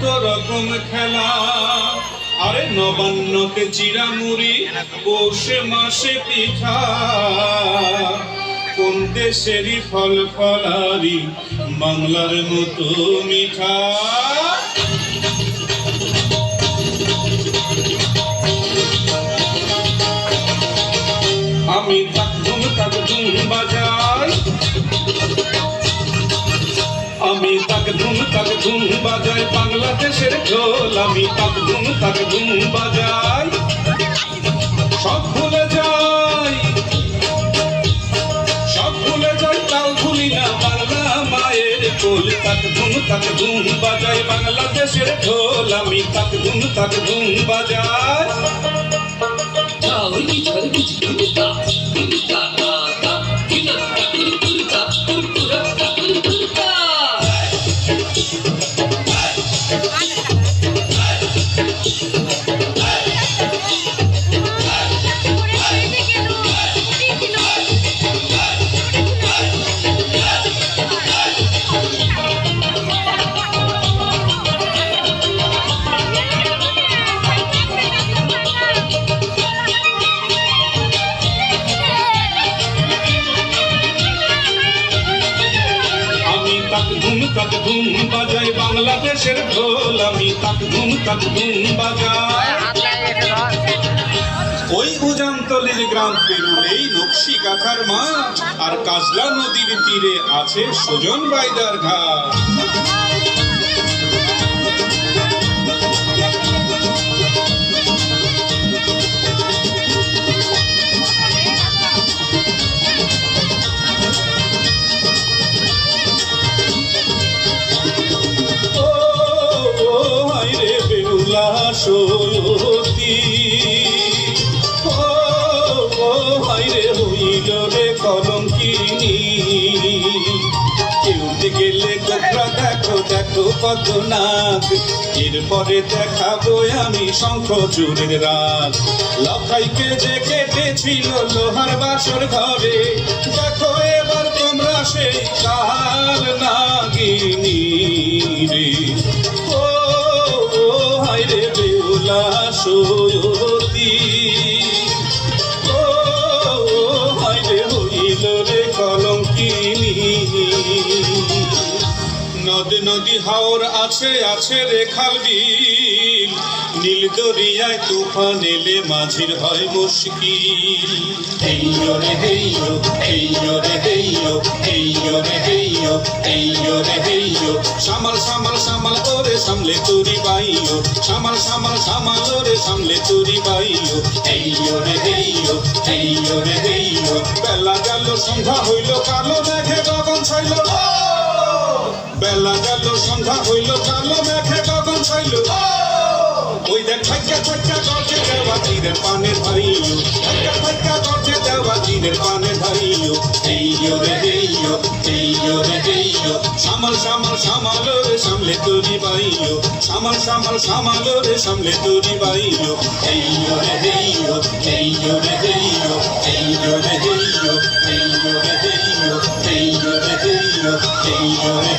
কত রকম খেলা, আরে নবান্নতে চিড়ামুড়ি, পৌষে মাসে পিঠা, কোন দেশেরই ফল ফলারি বাংলার মতো মিঠা। আমি তাক ধুম বাজাই, আমি তাক ধুম বাজাই বাংলাদেশের ঢোল। আমি তাক ধুম বাজাই, সব ভুলে যাই, সব ভুলে যাই, তাও ভুলি না বাংলা মায়ের কোল। তাক ধুম বাজাই বাংলাদেশের ঢোল। আমি তাক ধুম বাজাই। তাক ধুম বাজাই বাংলাদেশের ঢোল। আমি তাক ধুম বাজাই। ওই উজানতলির গ্রাম পেরুলেই নকশি কাঁথার মাঠ, আর কাজলা নদীর তীরে আছে সুজন বাইদার ঘাট। সয়তী ও হায়রে হইল রে কলঙ্কিনী, কেউতে গেলে গোখরা দেখো দেখো কত নাক। এরপরে দেখাবো আমি শঙ্খ চুরের রাগ। লখাইকে যে কেটেছিল লোহার বাসর ঘরে, দেখো এবার তোমরা সেই কাল নাগিনী রে। হায়রে বেহুলা সয়তী ও হায়রে হইল রে কলঙ্কিনী। নদী হাওর আছে আছে রে খাল বিল, নীল দরিয়ায় তুফান এলে মাঝির হয় মুশকিল। হেইয়ো রে হেইয়ো, হেইয়ো রে হেইয়ো, হেইয়ো রে হেইয়ো, হেইয়ো রে হেইয়ো। সামাল সামাল সামাল ওরে সামলে তুরি বাইয়ো, সামাল সামাল সামাল ওরে সামলে তুরি বাইয়ো। হেইয়ো রে হেইয়ো, হেইয়ো রে হেইয়ো। বেলা গেল সন্ধ্যা হইল কালো মেঘে গগন ছাইল, বেলা গেল সন্ধ্যা হইল কালো মেঘে গগন ছাইল। ওই দেখ ফাইকা ফাইকা গর্জে দেওয়া তীরের পানের ভাইয়ো, ফাইকা ফাইকা গর্জে দেওয়া তীরের পানের ভাইয়ো। হেইয়ো রে হেইয়ো, হেইয়ো রে হেইয়ো। সামাল সামাল সামাল রে সামলে তুরি বাইয়ো, সামাল সামাল সামাল রে সামলে তুরি বাইয়ো। হেইয়ো রে হেইয়ো, হেইয়ো রে হেইয়ো, হেইয়ো রে হেইয়ো, হেইয়ো রে হেইয়ো, হেইয়ো রে হেইয়ো, হেইয়ো রে